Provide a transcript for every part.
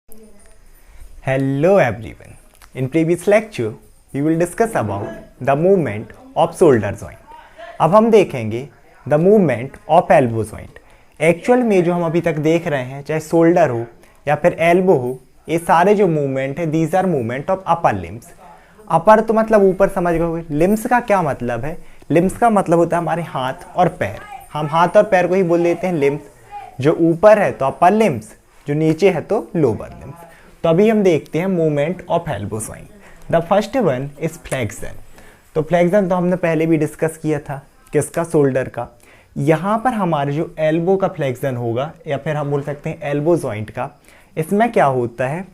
Hello everyone. In previous lecture, we will discuss about the movement of shoulder joint. अब हम देखेंगे the movement of elbow joint. Actual में जो हम अभी तक देख रहे हैं, चाहे शोल्डर हो या फिर एल्बो हो, ये सारे जो मूवमेंट है these are movement of upper limbs. Upper तो मतलब ऊपर समझ गए. लिम्स का क्या मतलब है? लिम्स का मतलब होता है हमारे हाथ और पैर. हम हाथ और पैर को ही बोल देते हैं लिम्स. जो ऊपर है तो अपर लिम्स, जो नीचे है तो लोअर लिम्स. तो अभी हम देखते हैं movement of elbow joint. The first one is flexion. तो फ्लेक्शन तो हमने पहले भी डिस्कस किया था. किसका? शोल्डर का. यहाँ पर हमारे जो एल्बो का फ्लेक्शन होगा या फिर हम बोल सकते हैं एल्बो जॉइंट का, इसमें क्या होता है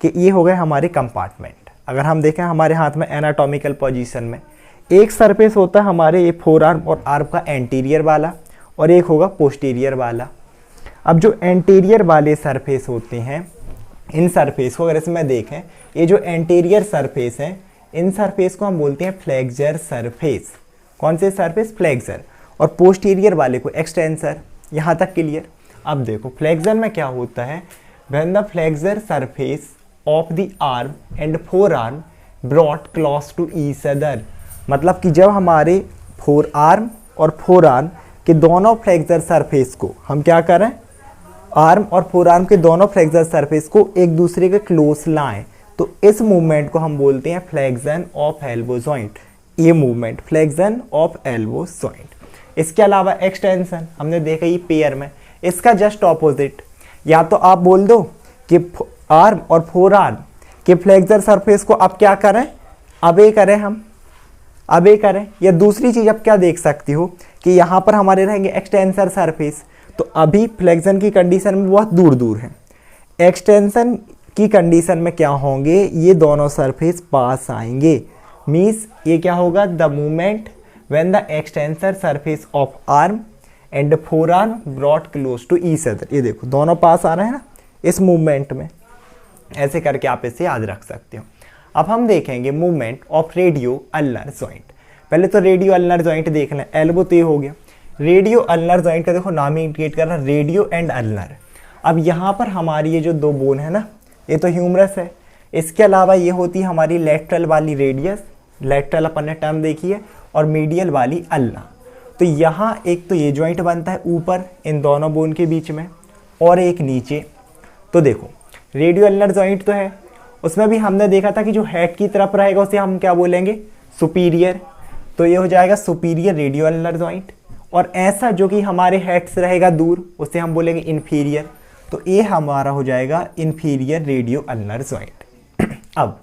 कि ये हो गए हमारे कंपार्टमेंट. अगर हम देखें हमारे हाथ में एनाटॉमिकल पोजीशन में एक सरफेस होता है हमारे ये फोर आर्म और आर्म का एंटीरियर वाला, और एक होगा पोस्टीरियर वाला. अब जो एंटीरियर वाले सरफेस होते हैं, इन सरफेस को अगर इसमें देखें, ये जो एंटीरियर सरफेस हैं, इन सरफेस को हम बोलते हैं फ्लेक्सर सरफेस. कौन से सरफेस? फ्लेक्सर. और पोस्टीरियर वाले को एक्सटेंसर. यहाँ तक क्लियर? अब देखो फ्लेक्सर में क्या होता है, when the flexor surface of the arm and forearm brought close to each other. मतलब कि जब हमारे फोर आर्म और फोर आर्म के दोनों फ्लेक्सर सरफेस को हम क्या करें, आर्म और फोर आर्म के दोनों फ्लेक्सर सरफेस को एक दूसरे के क्लोज लाएं, तो इस मूवमेंट को हम बोलते हैं फ्लेक्शन ऑफ एल्बो जॉइंट. ये movement flexion of elbow joint. इसके अलावा एक्सटेंशन हमने देखा ही पेयर में. इसका जस्ट ऑपोजिट, या तो आप बोल दो कि आर्म और फोर आर्म के फ्लेक्सर सरफेस को अब क्या करें, अबे करें हम, अबे करें. या दूसरी चीज अब क्या देख सकती हो कि यहाँ पर हमारे रहेंगे एक्सटेंसर सरफेस. तो अभी फ्लेक्शन की कंडीशन में बहुत दूर दूर है. एक्सटेंशन की कंडीशन में क्या होंगे, ये दोनों सरफेस पास आएंगे. मीन्स ये क्या होगा, the movement when the extensor surface of arm and forearm brought close to each other. ये देखो दोनों पास आ रहे हैं ना इस मूवमेंट में. ऐसे करके आप इसे याद रख सकते हो. अब हम देखेंगे movement of radio ulnar joint. पहले तो रेडियो अल्नर जॉइंट देख लें. एल्बो तो ये हो गया. रेडियो अल्नर जॉइंट का देखो नाम ही इंडिकेट कर रहा है, रेडियो एंड अल्नर. अब यहाँ पर हमारी ये जो दो बोन है ना, ये तो ह्यूमरस है. इसके अलावा ये होती है हमारी लेटरल वाली रेडियस, लेटरल अपन ने टर्म देखी है, और मीडियल वाली अल्ना. तो यहाँ एक तो ये जॉइंट बनता है ऊपर इन दोनों बोन के बीच में, और एक नीचे. तो देखो रेडियो अल्नर जॉइंट तो है, उसमें भी हमने देखा था कि जो हेड की तरफ रहेगा उसे हम क्या बोलेंगे, सुपीरियर. तो ये हो जाएगा सुपीरियर रेडियो अल्नर जॉइंट. और ऐसा जो कि हमारे हेड से रहेगा दूर, उसे हम बोलेंगे इन्फीरियर. तो ये हमारा हो जाएगा इन्फीरियर रेडियो अल्नर जॉइंट. अब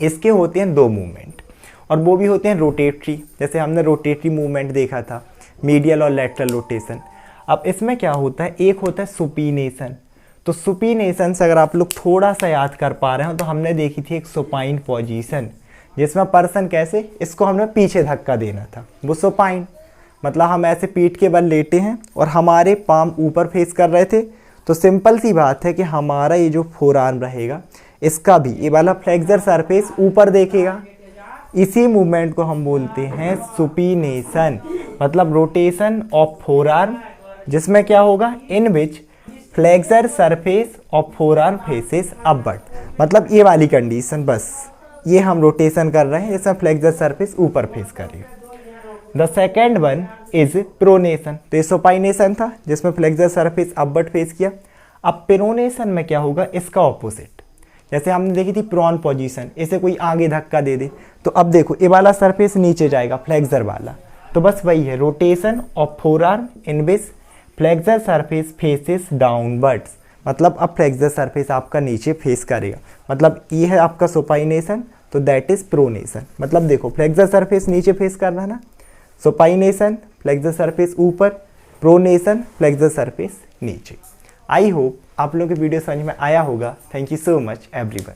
इसके होते हैं दो मूवमेंट, और वो भी होते हैं रोटेटरी. जैसे हमने रोटेटरी मूवमेंट देखा था, मीडियल और लेटरल रोटेशन. अब इसमें क्या होता है, एक होता है सुपीनेशन. तो सुपीनेशन से अगर आप लोग थोड़ा सा याद कर पा रहे हो, तो हमने देखी थी एक सुपाइन पोजीशन, जिसमें पर्सन कैसे, इसको हमने पीछे धक्का देना था, वो सुपाइन. मतलब हम ऐसे पीठ के बल लेटे हैं और हमारे पाम ऊपर फेस कर रहे थे. तो सिंपल सी बात है कि हमारा ये जो फोर आर्म रहेगा, इसका भी ये वाला फ्लेक्सर सरफेस ऊपर देखेगा. इसी मूवमेंट को हम बोलते हैं सुपीनेशन, मतलब रोटेशन ऑफ फोर आर्म, जिसमें क्या होगा, in which flexor surface of forearm faces upward. मतलब ये वाली कंडीशन, बस ये हम रोटेशन कर रहे हैं जिसमें फ्लेक्सर सरफेस ऊपर फेस कर रही है. The second one is pronation. तो ये सुपाइनेशन था जिसमें फ्लेक्सर सरफेस अपवर्ड फेस किया. अब प्रोनेशन में क्या होगा, इसका ऑपोजिट. जैसे हमने देखी थी प्रॉन पोजीशन, इसे कोई आगे धक्का दे दे, तो अब देखो ये वाला सरफेस नीचे जाएगा, फ्लेक्सर वाला. तो बस वही है, rotation of four arm in which flexor surface faces downwards. मतलब अब फ्लेक्सर सरफेस आपका नीचे फेस करेगा. मतलब ये है आपका सुपाइनेशन, तो दैट इज प्रोनेशन. मतलब देखो फ्लेक्सर सरफेस नीचे फेस कर रहा है ना, सुपाइनेशन फ्लेक्सर सरफेस ऊपर, प्रोनेशन फ्लेक्सर सरफेस नीचे. आई होप आप लोगों की वीडियो समझ में आया होगा. Thank you so much everyone.